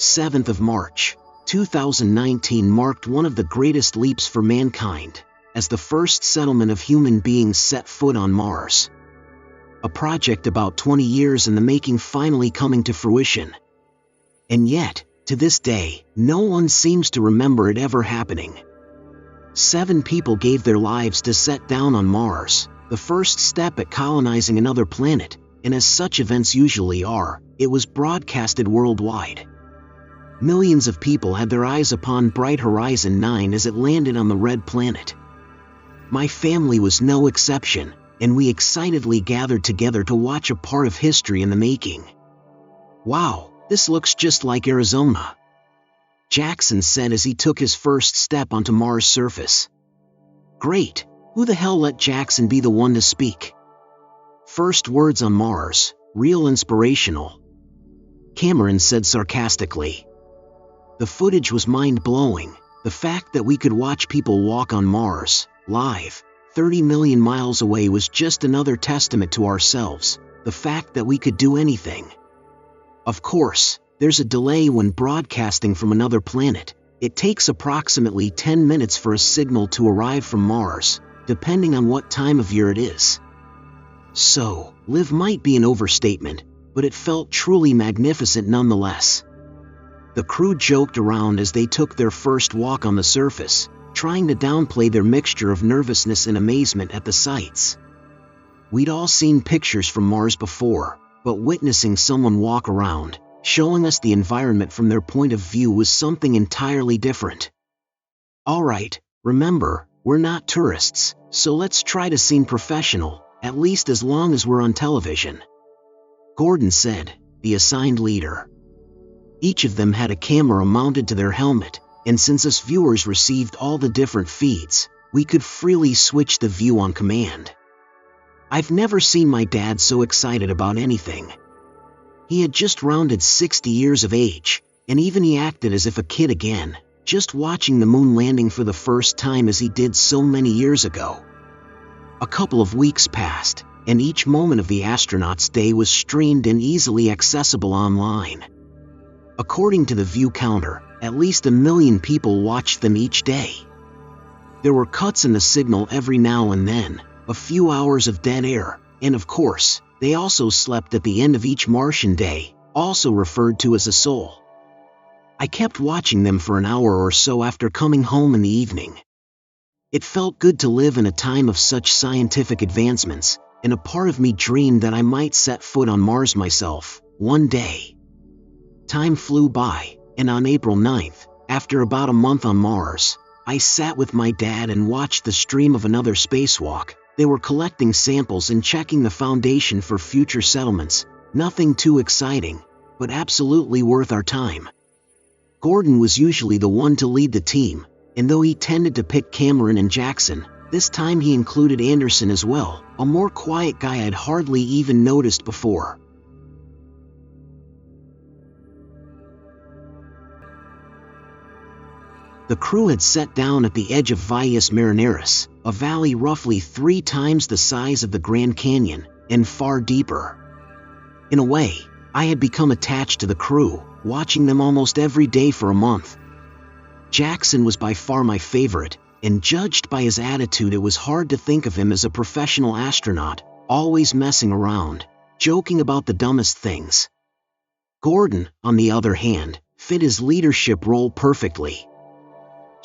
7th of March, 2019 marked one of the greatest leaps for mankind, as the first settlement of human beings set foot on Mars. A project about 20 years in the making finally coming to fruition. And yet, to this day, no one seems to remember it ever happening. 7 people gave their lives to set down on Mars, the first step at colonizing another planet, and as such events usually are, it was broadcasted worldwide. Millions of people had their eyes upon Bright Horizon 9 as it landed on the red planet. My family was no exception, and we excitedly gathered together to watch a part of history in the making. "Wow, this looks just like Arizona," Jackson said as he took his first step onto Mars' surface. "Great, who the hell let Jackson be the one to speak? First words on Mars, real inspirational," Cameron said sarcastically. The footage was mind-blowing. The fact that we could watch people walk on Mars, live, 30 million miles away was just another testament to ourselves, the fact that we could do anything. Of course, there's a delay when broadcasting from another planet. It takes approximately 10 minutes for a signal to arrive from Mars, depending on what time of year it is. So, live might be an overstatement, but it felt truly magnificent nonetheless. The crew joked around as they took their first walk on the surface, trying to downplay their mixture of nervousness and amazement at the sights. We'd all seen pictures from Mars before, but witnessing someone walk around, showing us the environment from their point of view was something entirely different. "All right, remember, we're not tourists, so let's try to seem professional, at least as long as we're on television," Gordon said, the assigned leader. Each of them had a camera mounted to their helmet, and since us viewers received all the different feeds, we could freely switch the view on command. I've never seen my dad so excited about anything. He had just rounded 60 years of age, and even he acted as if a kid again, just watching the moon landing for the first time as he did so many years ago. A couple of weeks passed, and each moment of the astronauts' day was streamed and easily accessible online. According to the view counter, at least 1 million people watched them each day. There were cuts in the signal every now and then, a few hours of dead air, and of course, they also slept at the end of each Martian day, also referred to as a sol. I kept watching them for an hour or so after coming home in the evening. It felt good to live in a time of such scientific advancements, and a part of me dreamed that I might set foot on Mars myself, one day. Time flew by, and on April 9th, after about a month on Mars, I sat with my dad and watched the stream of another spacewalk. They were collecting samples and checking the foundation for future settlements. Nothing too exciting, but absolutely worth our time. Gordon was usually the one to lead the team, and though he tended to pick Cameron and Jackson, this time he included Anderson as well, a more quiet guy I'd hardly even noticed before. The crew had set down at the edge of Valles Marineris, a valley roughly 3 times the size of the Grand Canyon, and far deeper. In a way, I had become attached to the crew, watching them almost every day for a month. Jackson was by far my favorite, and judged by his attitude it was hard to think of him as a professional astronaut, always messing around, joking about the dumbest things. Gordon, on the other hand, fit his leadership role perfectly.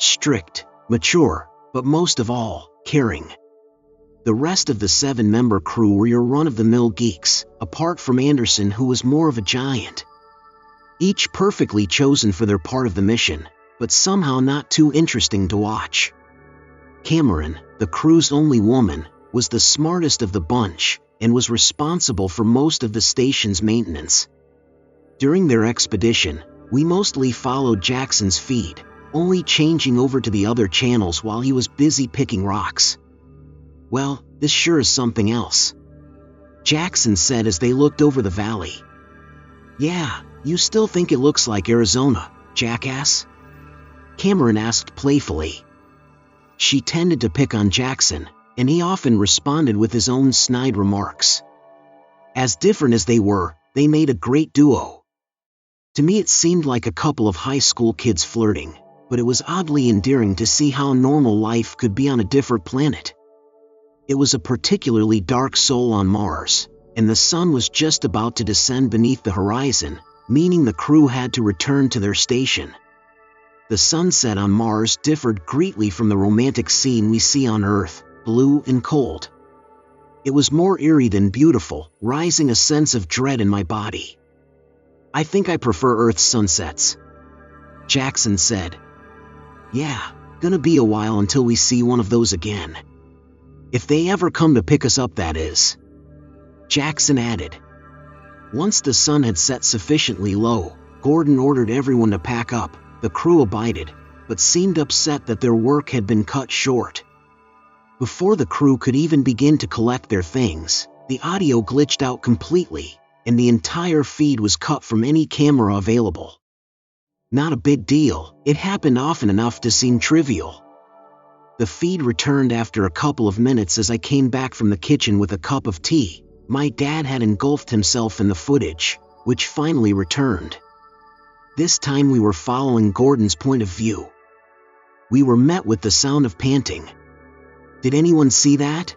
Strict, mature, but most of all, caring. The rest of the 7-member crew were your run-of-the-mill geeks, apart from Anderson, who was more of a giant. Each perfectly chosen for their part of the mission, but somehow not too interesting to watch. Cameron, the crew's only woman, was the smartest of the bunch, and was responsible for most of the station's maintenance. During their expedition, we mostly followed Jackson's feed, only changing over to the other channels while he was busy picking rocks. "Well, this sure is something else," Jackson said as they looked over the valley. "Yeah, you still think it looks like Arizona, jackass?" Cameron asked playfully. She tended to pick on Jackson, and he often responded with his own snide remarks. As different as they were, they made a great duo. To me it seemed like a couple of high school kids flirting, but it was oddly endearing to see how normal life could be on a different planet. It was a particularly dark soul on Mars, and the sun was just about to descend beneath the horizon, meaning the crew had to return to their station. The sunset on Mars differed greatly from the romantic scene we see on Earth, blue and cold. It was more eerie than beautiful, rising a sense of dread in my body. "I think I prefer Earth's sunsets," Jackson said. "Yeah, gonna be a while until we see one of those again. If they ever come to pick us up, that is," Jackson added. Once the sun had set sufficiently low, Gordon ordered everyone to pack up. The crew abided, but seemed upset that their work had been cut short. Before the crew could even begin to collect their things, the audio glitched out completely, and the entire feed was cut from any camera available. Not a big deal, it happened often enough to seem trivial. The feed returned after a couple of minutes as I came back from the kitchen with a cup of tea. My dad had engulfed himself in the footage, which finally returned. This time we were following Gordon's point of view. We were met with the sound of panting. "Did anyone see that?"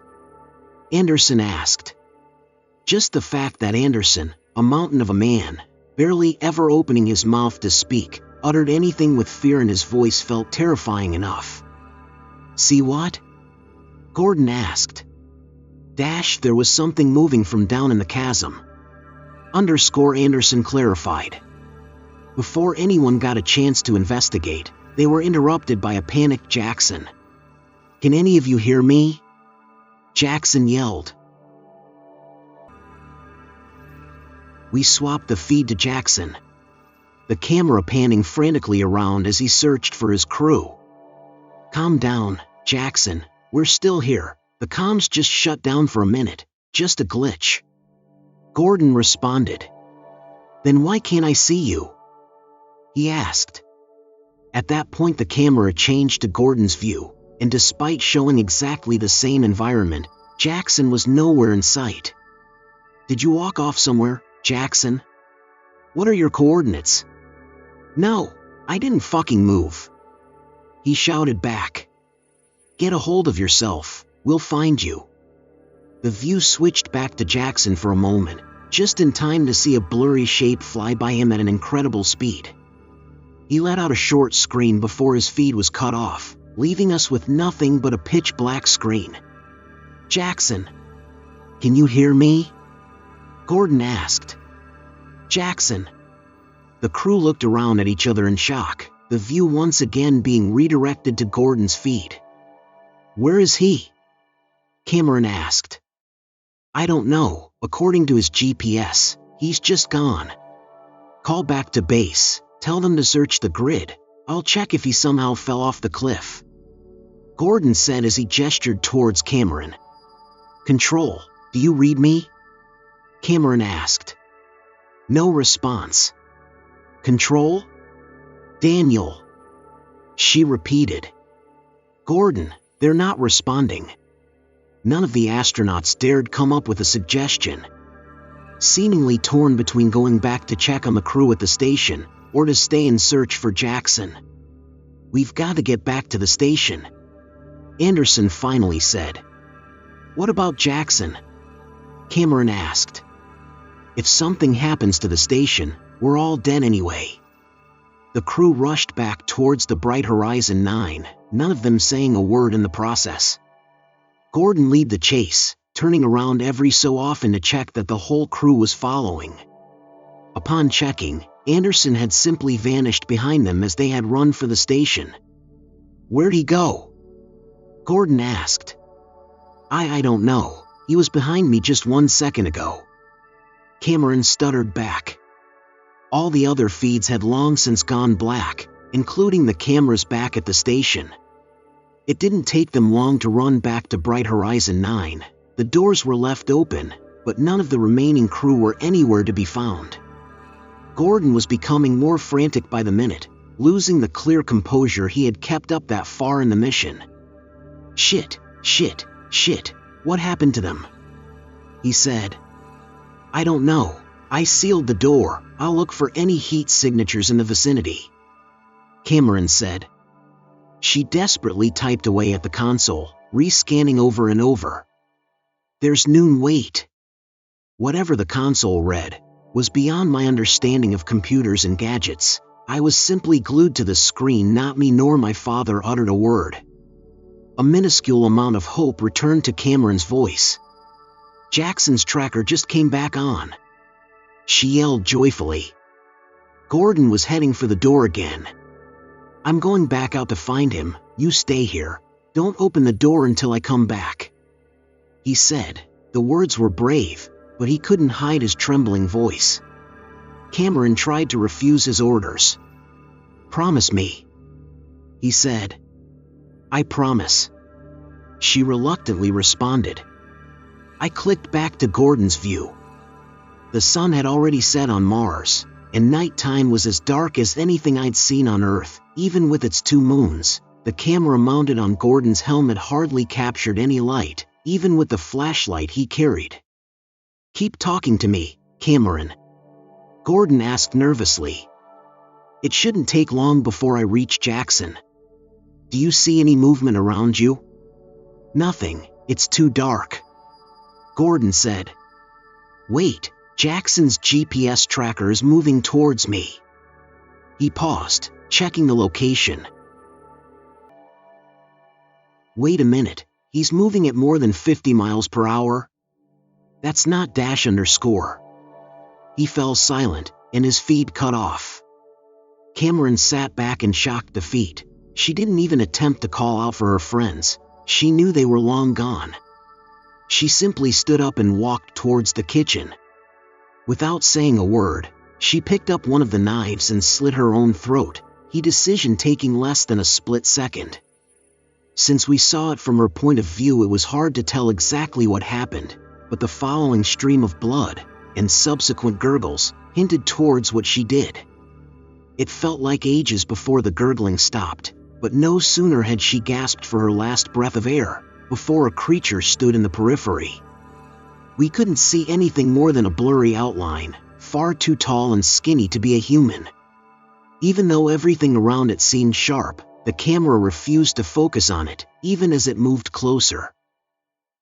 Anderson asked. Just the fact that Anderson, a mountain of a man, barely ever opening his mouth to speak, uttered anything with fear in his voice felt terrifying enough. "See what?" Gordon asked. There was something moving from down in the chasm. Anderson clarified. Before anyone got a chance to investigate, they were interrupted by a panicked Jackson. "Can any of you hear me?" Jackson yelled. We swapped the feed to Jackson, the camera panning frantically around as he searched for his crew. "Calm down, Jackson, we're still here. The comms just shut down for a minute, just a glitch," Gordon responded. "Then why can't I see you?" he asked. At that point the camera changed to Gordon's view, and despite showing exactly the same environment, Jackson was nowhere in sight. "Did you walk off somewhere, Jackson? What are your coordinates?" "No, I didn't fucking move," he shouted back. "Get a hold of yourself, we'll find you." The view switched back to Jackson for a moment, just in time to see a blurry shape fly by him at an incredible speed. He let out a short scream before his feed was cut off, leaving us with nothing but a pitch-black screen. "Jackson, can you hear me?" Gordon asked. "Jackson." The crew looked around at each other in shock, the view once again being redirected to Gordon's feed. "Where is he?" Cameron asked. "I don't know, according to his GPS, he's just gone. Call back to base, tell them to search the grid, I'll check if he somehow fell off the cliff," Gordon said as he gestured towards Cameron. "Control, do you read me?" Cameron asked. No response. "Control? Daniel," she repeated. "Gordon, they're not responding." None of the astronauts dared come up with a suggestion. Seemingly torn between going back to check on the crew at the station, or to stay and search for Jackson. "We've got to get back to the station," Anderson finally said. "What about Jackson?" Cameron asked. "If something happens to the station, we're all dead anyway." The crew rushed back towards the bright Horizon 9, none of them saying a word in the process. Gordon led the chase, turning around every so often to check that the whole crew was following. Upon checking, Anderson had simply vanished behind them as they had run for the station. "Where'd he go?" Gordon asked. I don't know. He was behind me just 1 second ago," Cameron stuttered back. All the other feeds had long since gone black, including the cameras back at the station. It didn't take them long to run back to Bright Horizon 9. The doors were left open, but none of the remaining crew were anywhere to be found. Gordon was becoming more frantic by the minute, losing the clear composure he had kept up that far in the mission. Shit, what happened to them?" he said. "I don't know. I sealed the door. I'll look for any heat signatures in the vicinity, Cameron said. She desperately typed away at the console, re-scanning over and over. There's noon wait. Whatever the console read was beyond my understanding of computers and gadgets. I was simply glued to the screen. Not me nor my father uttered a word. A minuscule amount of hope returned to Cameron's voice. Jackson's tracker just came back on, she yelled joyfully. Gordon was heading for the door again. I'm going back out to find him. You stay here. Don't open the door until I come back, he said. The words were brave, but he couldn't hide his trembling voice. Cameron tried to refuse his orders. Promise me, he said. I promise, she reluctantly responded. I clicked back to Gordon's view. The sun had already set on Mars, and nighttime was as dark as anything I'd seen on Earth. Even with its 2 moons, the camera mounted on Gordon's helmet hardly captured any light, even with the flashlight he carried. Keep talking to me, Cameron, Gordon asked nervously. It shouldn't take long before I reach Jackson. Do you see any movement around you? Nothing, it's too dark, Gordon said. Wait, Jackson's GPS tracker is moving towards me. He paused, checking the location. Wait a minute, he's moving at more than 50 miles per hour? That's not _. He fell silent, and his feed cut off. Cameron sat back in shocked defeat. She didn't even attempt to call out for her friends. She knew they were long gone. She simply stood up and walked towards the kitchen. Without saying a word, she picked up one of the knives and slit her own throat, her decision taking less than a split second. Since we saw it from her point of view, it was hard to tell exactly what happened, but the following stream of blood and subsequent gurgles hinted towards what she did. It felt like ages before the gurgling stopped, but no sooner had she gasped for her last breath of air before a creature stood in the periphery. We couldn't see anything more than a blurry outline, far too tall and skinny to be a human. Even though everything around it seemed sharp, the camera refused to focus on it, even as it moved closer.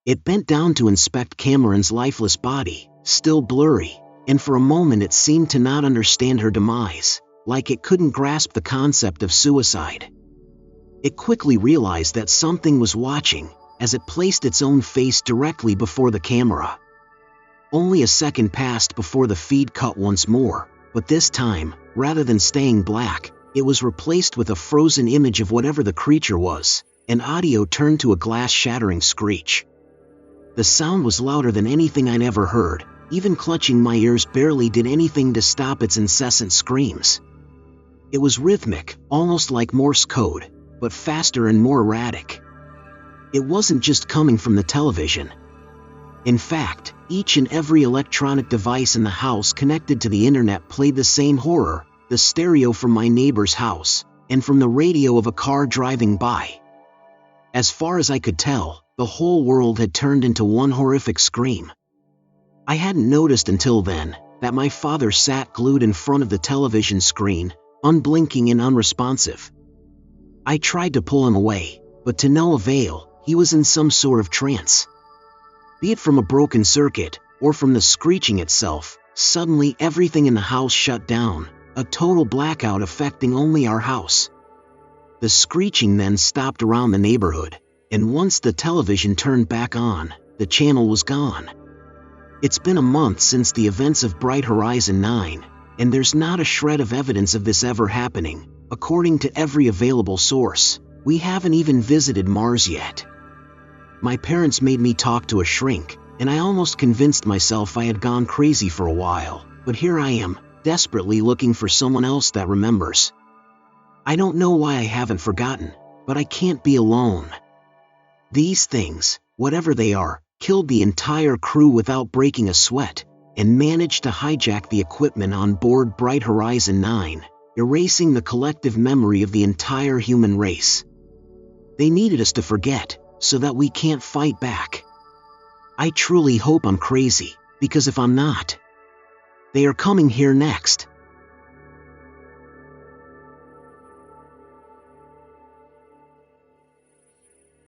It bent down to inspect Cameron's lifeless body, still blurry, and for a moment it seemed to not understand her demise, like it couldn't grasp the concept of suicide. It quickly realized that something was watching, as it placed its own face directly before the camera. Only a second passed before the feed cut once more, but this time, rather than staying black, it was replaced with a frozen image of whatever the creature was, and audio turned to a glass-shattering screech. The sound was louder than anything I'd ever heard. Even clutching my ears barely did anything to stop its incessant screams. It was rhythmic, almost like Morse code, but faster and more erratic. It wasn't just coming from the television. In fact, each and every electronic device in the house connected to the internet played the same horror, the stereo from my neighbor's house, and from the radio of a car driving by. As far as I could tell, the whole world had turned into one horrific scream. I hadn't noticed until then that my father sat glued in front of the television screen, unblinking and unresponsive. I tried to pull him away, but to no avail. He was in some sort of trance. Be it from a broken circuit, or from the screeching itself, suddenly everything in the house shut down, a total blackout affecting only our house. The screeching then stopped around the neighborhood, and once the television turned back on, the channel was gone. It's been a month since the events of Bright Horizon 9, and there's not a shred of evidence of this ever happening. According to every available source, we haven't even visited Mars yet. My parents made me talk to a shrink, and I almost convinced myself I had gone crazy for a while, but here I am, desperately looking for someone else that remembers. I don't know why I haven't forgotten, but I can't be alone. These things, whatever they are, killed the entire crew without breaking a sweat, and managed to hijack the equipment on board Bright Horizon 9, erasing the collective memory of the entire human race. They needed us to forget, so that we can't fight back. I truly hope I'm crazy, because if I'm not, They are coming here next.